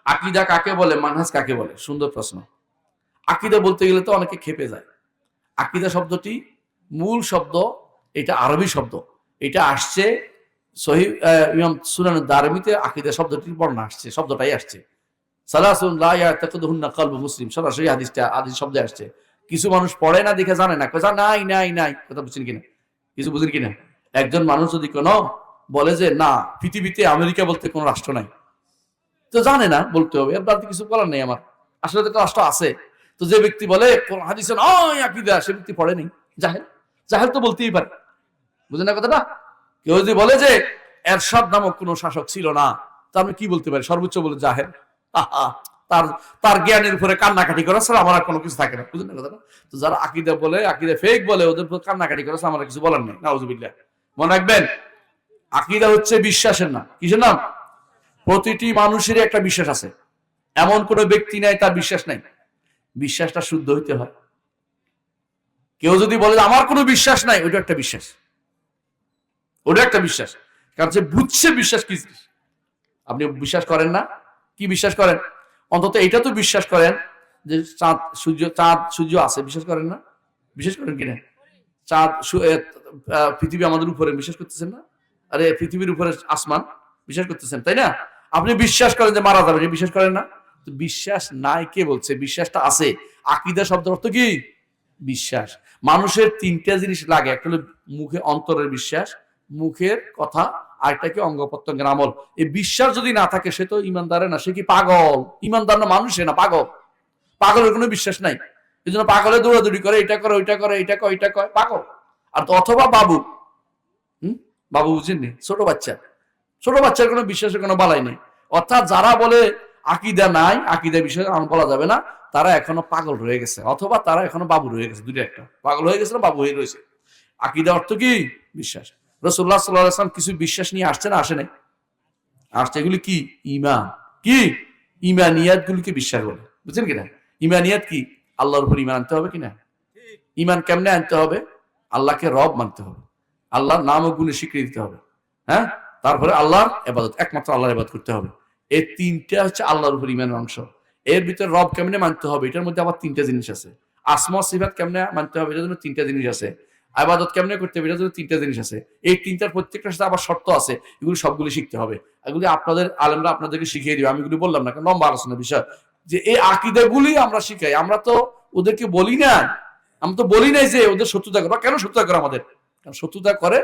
আকীদা কাকে বলে, মানহাজ কাকে বলে? সুন্দর প্রশ্ন। আকীদা বলতে গেলে তো অনেকে খেপে যায়। আকীদা শব্দটি মূল শব্দ, এটা আরবি শব্দ। এটা আসছে সহিহ ইমাম সুনান দারমিতে আকীদা শব্দটির বর্ণনা আসছে, শব্দটাই আসছে। সালাসুন লা ইয়াতাকিদুহুন্না কলবু মুসলিম, সরাসরি হাদিস শব্দে আসছে। কিছু মানুষ পড়ে না দেখে জানে না, কথা নাই নাই নাই, কথা বুঝছেন কিনা? কিছু বুঝেন কিনা? একজন মানুষ যদি কোনো বলে যে না পৃথিবীতে আমেরিকা বলতে কোনো রাষ্ট্র নাই, তো জানে না, বলতে হবে, এর বাড়তি কিছু বলার নেই আমার। আসলে তো একটা রাষ্ট্র আছে। তো যে ব্যক্তি বলে কোন হাদিসে নয় আকীদা, সে ব্যক্তি পড়েনি, জাহেল। জাহেল তো বলতেই পারে, বুঝেন না কথাটা? কেউ যদি বলে যে এরশাদ নামক কোন শাসক ছিল না, তা আমি কি বলতে পারি? সর্বোচ্চ বলে জাহেল। তার তার জ্ঞানের উপরে কান্নাকাটি করা ছাড়া আমার আর কোনো কিছু থাকে না, বুঝলেন না কথাটা? তো যারা আকীদা বলে, আকীদা ফেক বলে, ওদের উপর কান্নাকাটি করা ছাড়া আমার কিছু বলার নেই। নাউজুবিল্লাহ। মনে রাখবেন, আকীদা হচ্ছে বিশ্বাসের নাম। কিসের নাম? প্রতিটি মানুষেরই একটা বিশ্বাস আছে। এমন কোন ব্যক্তি নাই তার বিশ্বাস নাই। বিশ্বাসটা শুদ্ধ হইতে হয়। কেউ যদি বলে আমার কোনো বিশ্বাস নাই, ওটা একটা বিশ্বাস, ওটা একটা বিশ্বাস। কারণ সে বুঝছে বিশ্বাস কি। আপনি বিশ্বাস করেন না, কি বিশ্বাস করেন? অন্তত এটা তো বিশ্বাস করেন যে চাঁদ সূর্য আছে, বিশ্বাস করেন না? বিশ্বাস করেন কিনা? চাঁদ পৃথিবী আমাদের উপরে বিশ্বাস করতেছেন না? আরে পৃথিবীর উপরে আসমান বিশ্বাস করতেছেন, তাই না? আপনি বিশ্বাস করেন যে মারা যাবে, বিশ্বাস করেন না? তো বিশ্বাস নাই কে বলছে? বিশ্বাসটা আছে। আকীদা শব্দের অর্থ কি? বিশ্বাস। মানুষের তিনটা জিনিস লাগে, একটা হলো মুখে অন্তরের বিশ্বাস, মুখের কথা, আর একটা কি অঙ্গ প্রত্যঙ্গের আমল। এই বিশ্বাস যদি না থাকে সে তো ইমানদারে না, সে কি পাগল? ইমানদার না মানুষে না, পাগল। পাগলের কোনো বিশ্বাস নাই, এই জন্য পাগলে দৌড়াদৌড়ি করে, এটা করে ওইটা করে, এটা কয় ওইটা কয়, পাগল। আর তো অথবা বাবু, বাবু বুঝেননি? ছোট বাচ্চা, ছোট বাচ্চার কোনো বিশ্বাসের কোনো বালাই নেই। অর্থাৎ যারা বলে আকীদা নাই, আকীদা বিষয়ে বলা যাবে না, তারা এখনো পাগল রয়ে গেছে, অথবা তারা এখনো বাবু রয়ে গেছে। দুটো একটা, পাগল হয়ে গেছে না বাবু হয়ে রয়েছে। আকীদা অর্থ কি? বিশ্বাস। রাসূলুল্লাহ সাল্লাল্লাহু আলাইহি ওয়াসাল্লাম কিছু বিশ্বাস নিয়ে আসছে না আসে নাই? আসছে। এগুলি কি? ঈমান। কি? ঈমানিয়াত গুলিকে বিশ্বাস বলে, বুঝছেন কিনা? ঈমানিয়াত কি? আল্লাহর উপর ঈমান আনতে হবে কিনা? ঈমান কেমনে আনতে হবে? আল্লাহকে রব মানতে হবে, আল্লাহর নাম ও গুণে স্বীকৃতি দিতে হবে, হ্যাঁ? তারপরে আল্লাহর ইবাদত, একমাত্র আল্লাহর ইবাদত করতে হবে। এই তিনটা হচ্ছে আল্লাহর উপর ঈমানের অংশ। এর ভিতরে রব কেমনে মানতে হবে, এটার মধ্যে আবার তিনটা জিনিস আছে। আসমা সিফাত কেমনে মানতে হবে, এটার জন্য তিনটা জিনিস আছে। ইবাদত কেমনে করতে হবে, এটার জন্য তিনটা জিনিস আছে। এই তিনটার প্রত্যেকটার সাথে আবার শর্ত আছে। এগুলো সবগুলো শিখতে হবে। এগুলি আপনাদের আলেমরা আপনাদেরকে শিখিয়ে দিবে। আমি এগুলি বললাম না, লম্বা আলোচনার বিষয়। যে এই আকীদাগুলি আমরা শিখাই, আমরা তো ওদেরকে বলি না, আমরা তো বলি নাই যে ওদের শত্রুতা করে। কেন শত্রুতা করে আমাদের? কারণ শত্রুতা করে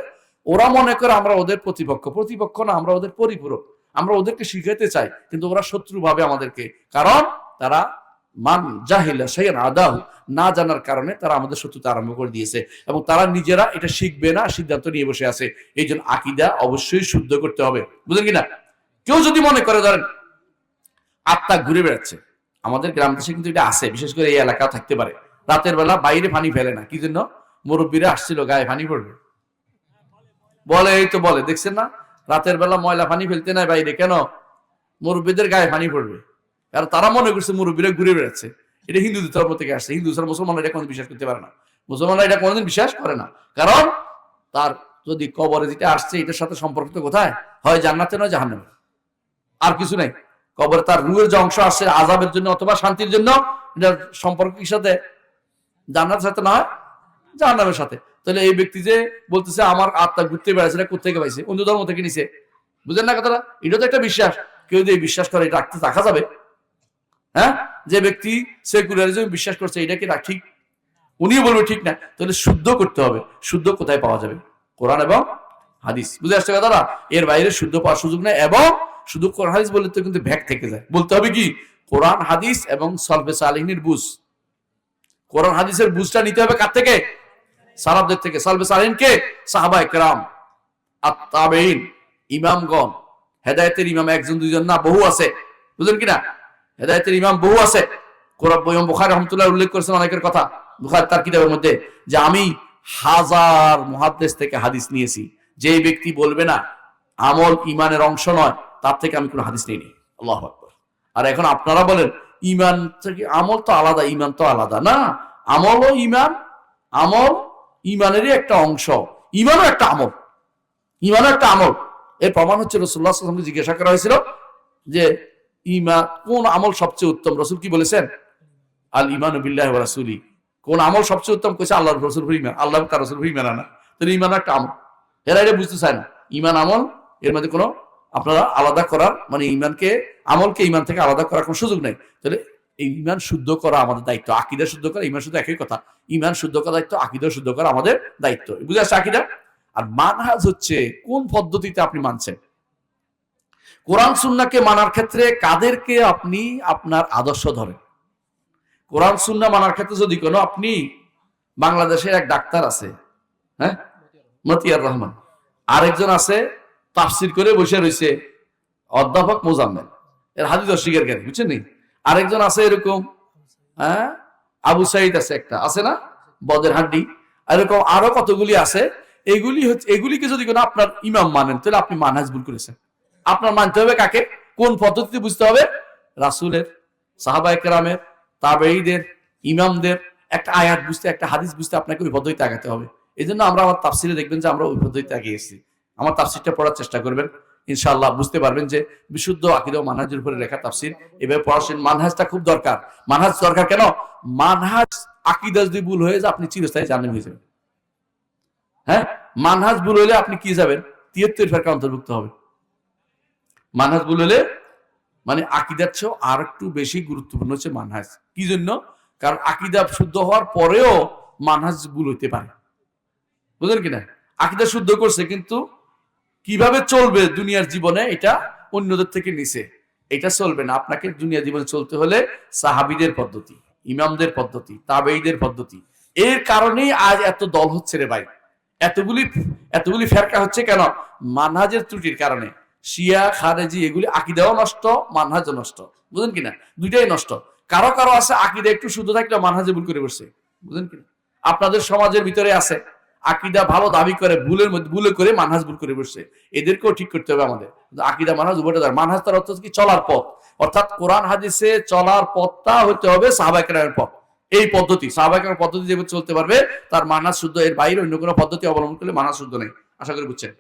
ওরা মনে করে আমরা ওদের প্রতিপক্ষ। প্রতিপক্ষ না, আমরা ওদের পরিপূরক। আমরা ওদেরকে শিখাইতে চাই, কিন্তু ওরা শত্রু ভাবে আমাদেরকে। কারণ তারা মান জাহিলা শাইআন আদাহু, না জানার কারণে তারা আমাদের শত্রুতা আরম্ভ করে দিয়েছে, এবং তারা নিজেরা এটা শিখবে না সিদ্ধান্ত নিয়ে বসে আছে। এই জন্য আকীদা অবশ্যই শুদ্ধ করতে হবে, বুঝলেন কিনা? কেউ যদি মনে করে ধরেন আত্মা ঘুরে বেড়াচ্ছে, আমাদের গ্রাম দেশে কিন্তু এটা আছে, বিশেষ করে এই এলাকাও থাকতে পারে। রাতের বেলা বাইরে পানি ফেলে না, কি জন্য? মুরব্বীরা আসছিল গায়ে পানি পড়বে বলে, এই তো বলে, দেখছেন না? রাতের বেলা ময়লা পানি ফেলতে নাই বাইরে, কেন? মুরব্বীদের গায়ে পানি পড়বে। আর তারা মনে করছে মুরব্বীরা ঘুরে বেড়াচ্ছে। এটা হিন্দু ধর্ম থেকে আসছে। হিন্দু ধর্ম, মুসলমানরা এটা কোনোদিন বিশ্বাস করতে পারে না। মুসলমানরা এটা কোনোদিন বিশ্বাস করে না, কারণ তার যদি কবরে যেটা আসছে এটার সাথে সম্পর্কিত কোথায় হয়? জান্নাতে নয় জাহান্নামে, আর কিছু নাই। কবরে তার রুহের যে অংশ আসছে আযাবের জন্য অথবা শান্তির জন্য, এটার সম্পর্ক কি সাথে? জান্নাতের সাথে না, জাহান্নামের সাথে। তাহলে এই ব্যক্তি যে বলতেছে আমার আত্মা ঘুরতে বেড়াচ্ছে, এটা কোথা থেকে পাইছে? অন্য ধর্ম থেকে নিছে, বুঝেন না কথাটা? এটা তো একটা বিশ্বাস। কেউ যদি বিশ্বাস করে এটা রাখা যাবে? হ্যাঁ, যে ব্যক্তি সেকুলারিজম বিশ্বাস করছে, এটা কি ঠিক? উনিও বলবে ঠিক না। তাহলে শুদ্ধ করতে হবে। শুদ্ধ কোথায় পাওয়া যাবে? কোরআন এবং হাদিস। বুঝে আসছে কথাটা? এর বাইরে শুদ্ধ পাওয়ার সুযোগ নেই। এবং শুধু কোরআন হাদিস বললে তো কিন্তু ভ্যাক থেকে যায়। বলতে হবে কি? কোরআন হাদিস এবং সলফে সালেহিনের বুঝ। কোরআন হাদিসের বুঝটা নিতে হবে কার থেকে? সালাফদের থেকে। সলফে সালেহিন কে? সাহাবায়ে কেরাম, আত-তাবেঈন, ইমামগণ। হেদায়েতের ইমাম একজন দুইজন না, বহু আছে, বুঝলেন কিনা? হেদায়েতের ইমাম বহু আছে। ইমাম বুখারী রাহমাতুল্লাহ উল্লেখ করেছেন অনেকের কথা বুখারী তার কিতাবের মধ্যে, যে আমি হাজার মুহাদ্দিস থেকে হাদিস নিয়েছি। যে ব্যক্তি বলবে না আমল ইমানের অংশ নয়, তার থেকে আমি কোনো হাদিস নিইনি। আল্লাহু আকবার। আর এখন আপনারা বলেন ইমান থেকে আমল তো আলাদা, ইমান তো আলাদা না। আমল ও ইমান, আমল ইমানেরই একটা অংশ, ইমানও একটা আমল, ইমানও একটা আমল। এর প্রমাণ হচ্ছে রাসূলুল্লাহ সাল্লাল্লাহু আলাইহি ওয়াসাল্লামকে জিজ্ঞাসা করা হয়েছিল যে ইমান কোন আমল সবচেয়ে উত্তম? রাসূল কি বলেছেন? আল ঈমানু বিল্লাহি ওয়া রাসূলি। কোন আমল সবচেয়ে উত্তম? কইছে আল্লাহর রাসূল উপর ঈমান, আল্লাহ তার রাসূল উপর ঈমান আনা। তাহলে ঈমান একটা আমল, এরা এটা বুঝতে চায় না। ঈমান আমল, এর মধ্যে কোনো আপনারা আলাদা করার মানে ঈমানকে আমলকে ঈমান থেকে আলাদা করার কোনো সুযোগ নেই। তাহলে এই ঈমান শুদ্ধ করা আমাদের দায়িত্ব। আকীদা শুদ্ধ করা, ঈমান শুদ্ধ একই কথা। ঈমান শুদ্ধ করা দায়িত্ব, আকীদা শুদ্ধ করা আমাদের দায়িত্ব। বুঝে আসছে আকীদা? আর মানহাজ হচ্ছে কোন পদ্ধতিতে আপনি মানছেন। কোরআন সুন্নাহকে মানার ক্ষেত্রে কাদেরকে আপনি আপনার আদর্শ ধরেন। কোরআন সুন্নাহ মানার ক্ষেত্রে যদি কোনো আপনি বাংলাদেশের এক ডাক্তার আছে, হ্যাঁ, মতিয়ার রহমান, আরেকজন আছে তাফসির করে বসে রয়েছে অধ্যাপক মোজাম্মেল, এর হাদিস অস্বীকারী, বুঝছেন নি? আরেকজন আছে এরকম, হ্যাঁ, আবু সাইদ আছে, একটা আছে না বদের হাড্ডি, এরকম আরো কতগুলি আছে। এগুলিকে যদি কোনো আপনার ইমাম মানেন তাহলে আপনি মানহাজ ভুল করেছেন। আপনার মানতে হবে কাকে, কোন পদ্ধতিতে বুঝতে হবে? রাসূলের, সাহাবায়ে কেরামের, তাবেঈদের, ইমামদের। একটা আয়াত বুঝতে, একটা হাদিস বুঝতে আপনাকে ওই পদ্ধতিতে আগাতে হবে। এই জন্য আমরা আমার তাফসিরে দেখবেন যে আমরা ওই পদ্ধতিতে আগিয়েছি। আমার তাফসিরটা পড়ার চেষ্টা করবেন, ইনশাআল্লাহ বুঝতে পারবেন যে বিশুদ্ধ আকীদা ও মানহাজের উপরে লেখা তাফসির। এভাবে পড়াশোনা, মানহাজটা খুব দরকার। মানহাজ দরকার কেন? মানহাজ আকীদা যদি ভুল হয়ে যায় আপনি চিরস্থায়ী জাহান্নামী হয়ে যাবেন। হ্যাঁ, মানহাজ ভুল হলে আপনি কি যাবেন? ৭৩ ফেরকা অন্তর্ভুক্ত হবে। মানহাজ ভুল হলে মানে আকীদার চেয়েও আর একটু বেশি গুরুত্বপূর্ণ হচ্ছে মানহাজ। কি জন্য? কারণ আকীদা শুদ্ধ হওয়ার পরেও মানহাজ ভুল হইতে পারে, বুঝলেন কিনা? আকীদা শুদ্ধ করছে কিন্তু কিভাবে চলবে দুনিয়ার জীবনে এটা অন্যদের থেকে নিছে, এটা চলবে না। আপনাকে দুনিয়া জীবনে চলতে হলে সাহাবীদের পদ্ধতি, ইমামদের পদ্ধতি, তাবেঈদের পদ্ধতি। এর কারণেই আজ এত দল হচ্ছে রে ভাই, এতগুলি ফেরকা হচ্ছে কেন? মানহাজের ত্রুটির কারণে। শিয়া, খারেজি, এগুলি আকীদাও নষ্ট, মানহাজও নষ্ট, বুঝলেন কিনা? দুইটাই নষ্ট। কারো কারো আছে আকীদা একটু শুদ্ধ থাকলে মানহাজে ভুল করে বসছে, বুঝলেন কিনা? আপনাদের সমাজের ভিতরে আছে আকীদা ভালো দাবি করে ভুলে করে মানহাজ ভুল করে বসছে। এদেরকেও ঠিক করতে হবে আমাদের। আকীদা মানহাজ উভয়টা দরকার। মানহাজ তার অর্থ কি? চলার পথ, অর্থাৎ কোরআন হাদিসে চলার পথটা হতে হবে সাহাবায়ে কেরামের পথ। এই পদ্ধতি, সাহাবায়ে কেরামের পদ্ধতি যেভাবে চলতে পারবে তার মানহাজ শুদ্ধ। এর বাইরে অন্য কোনো পদ্ধতি অবলম্বন করলে মানহাজ শুদ্ধ নেই। আশা করি বুঝছেন।